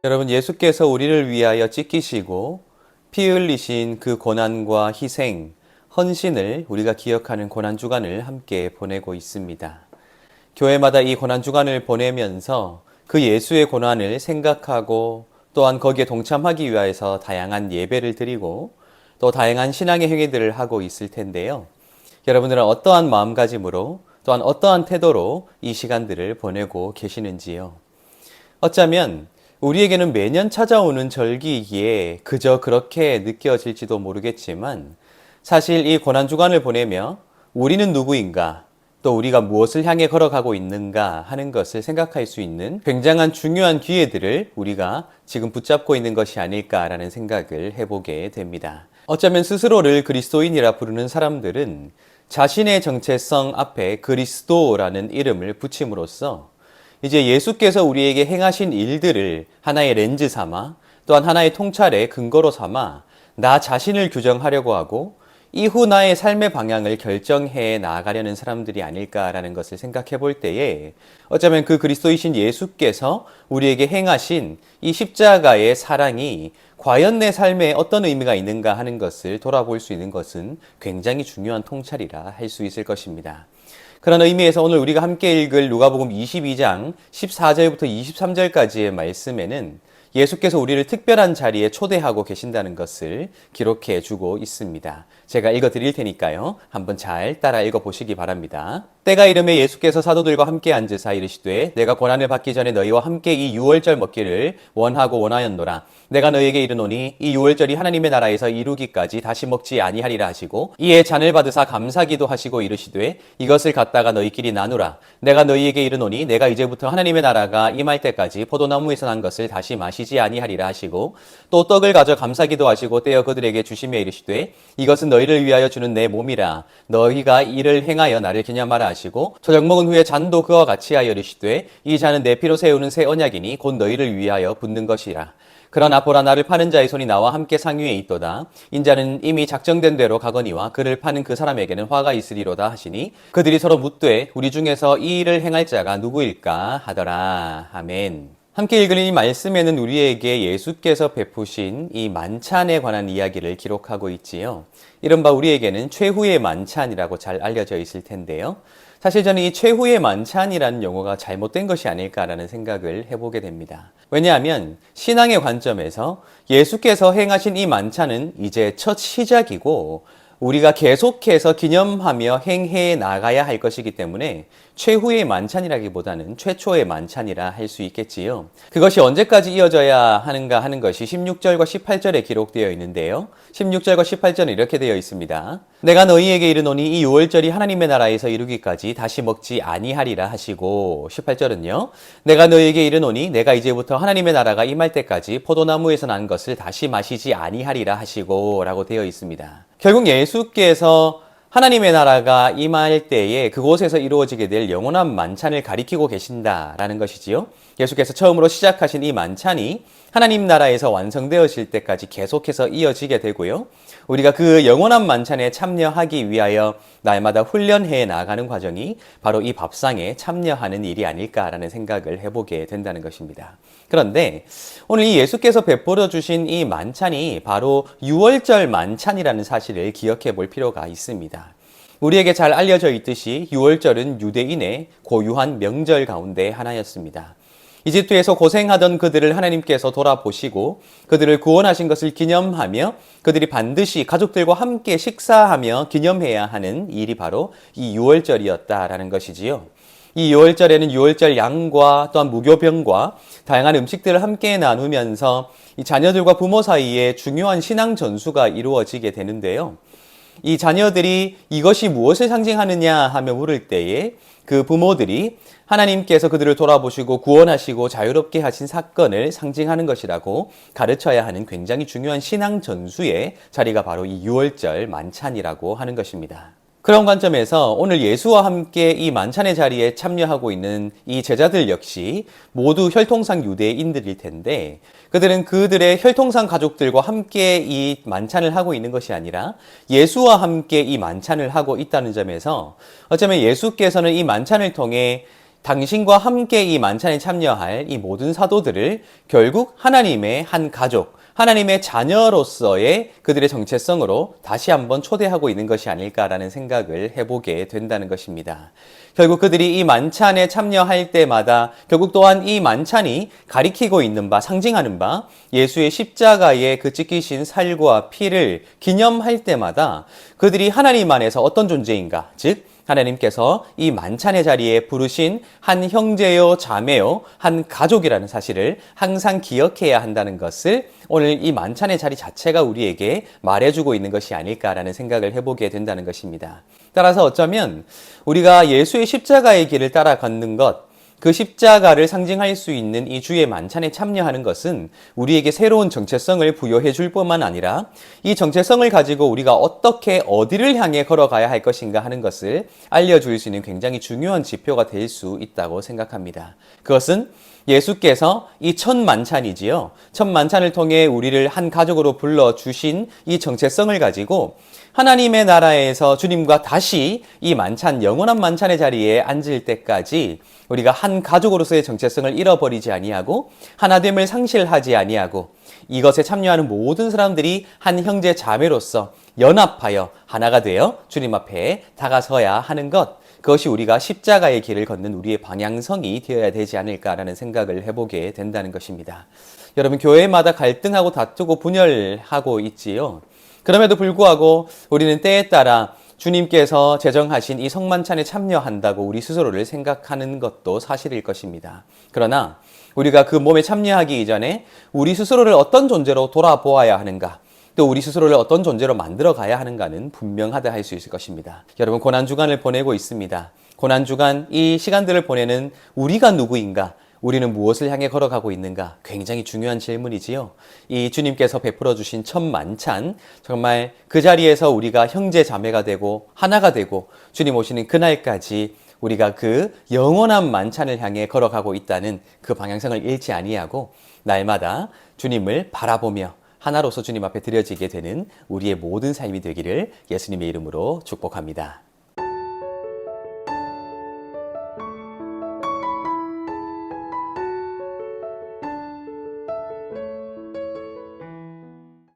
여러분, 예수께서 우리를 위하여 찢기시고 피 흘리신 그 고난과 희생, 헌신을 우리가 기억하는 고난주간을 함께 보내고 있습니다. 교회마다 이 고난주간을 보내면서 그 예수의 고난을 생각하고 또한 거기에 동참하기 위해서 다양한 예배를 드리고 또 다양한 신앙의 행위들을 하고 있을 텐데요. 여러분들은 어떠한 마음가짐으로 또한 어떠한 태도로 이 시간들을 보내고 계시는지요? 어쩌면 우리에게는 매년 찾아오는 절기이기에 그저 그렇게 느껴질지도 모르겠지만 사실 이 고난주간을 보내며 우리는 누구인가, 또 우리가 무엇을 향해 걸어가고 있는가 하는 것을 생각할 수 있는 굉장한 중요한 기회들을 우리가 지금 붙잡고 있는 것이 아닐까라는 생각을 해보게 됩니다. 어쩌면 스스로를 그리스도인이라 부르는 사람들은 자신의 정체성 앞에 그리스도라는 이름을 붙임으로써 이제 예수께서 우리에게 행하신 일들을 하나의 렌즈 삼아 또한 하나의 통찰의 근거로 삼아 나 자신을 규정하려고 하고 이후 나의 삶의 방향을 결정해 나아가려는 사람들이 아닐까라는 것을 생각해 볼 때에 어쩌면 그 그리스도이신 예수께서 우리에게 행하신 이 십자가의 사랑이 과연 내 삶에 어떤 의미가 있는가 하는 것을 돌아볼 수 있는 것은 굉장히 중요한 통찰이라 할 수 있을 것입니다. 그런 의미에서 오늘 우리가 함께 읽을 누가복음 22장 14절부터 23절까지의 말씀에는 예수께서 우리를 특별한 자리에 초대하고 계신다는 것을 기록해 주고 있습니다. 제가 읽어 드릴 테니까요. 한번 잘 따라 읽어 보시기 바랍니다. 때가 이름에 예수께서 사도들과 함께 앉으사 이르시되 내가 고난을 받기 전에 너희와 함께 이 유월절 먹기를 원하고 원하였노라. 내가 너희에게 이르노니 이 유월절이 하나님의 나라에서 이루기까지 다시 먹지 아니하리라 하시고 이에 잔을 받으사 감사기도 하시고 이르시되 이것을 갖다가 너희끼리 나누라. 내가 너희에게 이르노니 내가 이제부터 하나님의 나라가 임할 때까지 포도나무에서 난 것을 다시 마시지 아니하리라 하시고 또 떡을 가져 감사기도 하시고 떼어 그들에게 주시며 이르시되 이것은 너희를 위하여 주는 내 몸이라. 너희가 이를 행하여 나를 기념하라 하시고 저녁 먹은 후에 잔도 그와 같이 하여 이르시되 이 잔은 내 피로 세우는 새 언약이니 곧 너희를 위하여 붓는 것이라. 그러나 보라 나를 파는 자의 손이 나와 함께 상위에 있도다. 인자는 이미 작정된 대로 가거니와 그를 파는 그 사람에게는 화가 있으리로다 하시니 그들이 서로 묻되 우리 중에서 이 일을 행할 자가 누구일까 하더라. 아멘. 함께 읽은 이 말씀에는 우리에게 예수께서 베푸신 이 만찬에 관한 이야기를 기록하고 있지요. 이른바 우리에게는 최후의 만찬이라고 잘 알려져 있을 텐데요. 사실 저는 이 최후의 만찬이라는 용어가 잘못된 것이 아닐까라는 생각을 해보게 됩니다. 왜냐하면 신앙의 관점에서 예수께서 행하신 이 만찬은 이제 첫 시작이고 우리가 계속해서 기념하며 행해 나가야 할 것이기 때문에 최후의 만찬이라기보다는 최초의 만찬이라 할 수 있겠지요. 그것이 언제까지 이어져야 하는가 하는 것이 16절과 18절에 기록되어 있는데요. 16절과 18절은 이렇게 되어 있습니다. 내가 너희에게 이르노니 이 유월절이 하나님의 나라에서 이루기까지 다시 먹지 아니하리라 하시고 18절은요. 내가 너희에게 이르노니 내가 이제부터 하나님의 나라가 임할 때까지 포도나무에서 난 것을 다시 마시지 아니하리라 하시고 라고 되어 있습니다. 결국 예수께서 하나님의 나라가 임할 때에 그곳에서 이루어지게 될 영원한 만찬을 가리키고 계신다라는 것이지요. 예수께서 처음으로 시작하신 이 만찬이 하나님 나라에서 완성되어질 때까지 계속해서 이어지게 되고요. 우리가 그 영원한 만찬에 참여하기 위하여 날마다 훈련해 나가는 과정이 바로 이 밥상에 참여하는 일이 아닐까라는 생각을 해보게 된다는 것입니다. 그런데 오늘 이 예수께서 베풀어 주신 이 만찬이 바로 유월절 만찬이라는 사실을 기억해 볼 필요가 있습니다. 우리에게 잘 알려져 있듯이 유월절은 유대인의 고유한 명절 가운데 하나였습니다. 이집트에서 고생하던 그들을 하나님께서 돌아보시고 그들을 구원하신 것을 기념하며 그들이 반드시 가족들과 함께 식사하며 기념해야 하는 일이 바로 이 유월절이었다라는 것이지요. 이 유월절에는 유월절 양과 또한 무교병과 다양한 음식들을 함께 나누면서 이 자녀들과 부모 사이에 중요한 신앙 전수가 이루어지게 되는데요. 이 자녀들이 이것이 무엇을 상징하느냐 하며 물을 때에 그 부모들이 하나님께서 그들을 돌아보시고 구원하시고 자유롭게 하신 사건을 상징하는 것이라고 가르쳐야 하는 굉장히 중요한 신앙 전수의 자리가 바로 이 유월절 만찬이라고 하는 것입니다. 그런 관점에서 오늘 예수와 함께 이 만찬의 자리에 참여하고 있는 이 제자들 역시 모두 혈통상 유대인들일 텐데 그들은 그들의 혈통상 가족들과 함께 이 만찬을 하고 있는 것이 아니라 예수와 함께 이 만찬을 하고 있다는 점에서 어쩌면 예수께서는 이 만찬을 통해 당신과 함께 이 만찬에 참여할 이 모든 사도들을 결국 하나님의 한 가족, 하나님의 자녀로서의 그들의 정체성으로 다시 한번 초대하고 있는 것이 아닐까라는 생각을 해보게 된다는 것입니다. 결국 그들이 이 만찬에 참여할 때마다 결국 또한 이 만찬이 가리키고 있는 바, 상징하는 바 예수의 십자가의 그 찢기신 살과 피를 기념할 때마다 그들이 하나님 안에서 어떤 존재인가, 즉 하나님께서 이 만찬의 자리에 부르신 한 형제요, 자매요, 한 가족이라는 사실을 항상 기억해야 한다는 것을 오늘 이 만찬의 자리 자체가 우리에게 말해주고 있는 것이 아닐까라는 생각을 해보게 된다는 것입니다. 따라서 어쩌면 우리가 예수의 십자가의 길을 따라 걷는 것, 그 십자가를 상징할 수 있는 이 주의 만찬에 참여하는 것은 우리에게 새로운 정체성을 부여해 줄 뿐만 아니라 이 정체성을 가지고 우리가 어떻게 어디를 향해 걸어가야 할 것인가 하는 것을 알려줄 수 있는 굉장히 중요한 지표가 될 수 있다고 생각합니다. 그것은 예수께서 이 첫 만찬이지요. 첫 만찬을 통해 우리를 한 가족으로 불러주신 이 정체성을 가지고 하나님의 나라에서 주님과 다시 이 만찬, 영원한 만찬의 자리에 앉을 때까지 우리가 한 가족으로서의 정체성을 잃어버리지 아니하고 하나됨을 상실하지 아니하고 이것에 참여하는 모든 사람들이 한 형제 자매로서 연합하여 하나가 되어 주님 앞에 다가서야 하는 것, 그것이 우리가 십자가의 길을 걷는 우리의 방향성이 되어야 되지 않을까라는 생각을 해보게 된다는 것입니다. 여러분, 교회마다 갈등하고 다투고 분열하고 있지요. 그럼에도 불구하고 우리는 때에 따라 주님께서 제정하신 이 성만찬에 참여한다고 우리 스스로를 생각하는 것도 사실일 것입니다. 그러나 우리가 그 몸에 참여하기 이전에 우리 스스로를 어떤 존재로 돌아보아야 하는가, 또 우리 스스로를 어떤 존재로 만들어 가야 하는가는 분명하다 할 수 있을 것입니다. 여러분, 고난주간을 보내고 있습니다. 고난주간 이 시간들을 보내는 우리가 누구인가? 우리는 무엇을 향해 걸어가고 있는가? 굉장히 중요한 질문이지요. 이 주님께서 베풀어 주신 첫 만찬, 정말 그 자리에서 우리가 형제 자매가 되고 하나가 되고 주님 오시는 그날까지 우리가 그 영원한 만찬을 향해 걸어가고 있다는 그 방향성을 잃지 아니하고 날마다 주님을 바라보며 하나로서 주님 앞에 드려지게 되는 우리의 모든 삶이 되기를 예수님의 이름으로 축복합니다.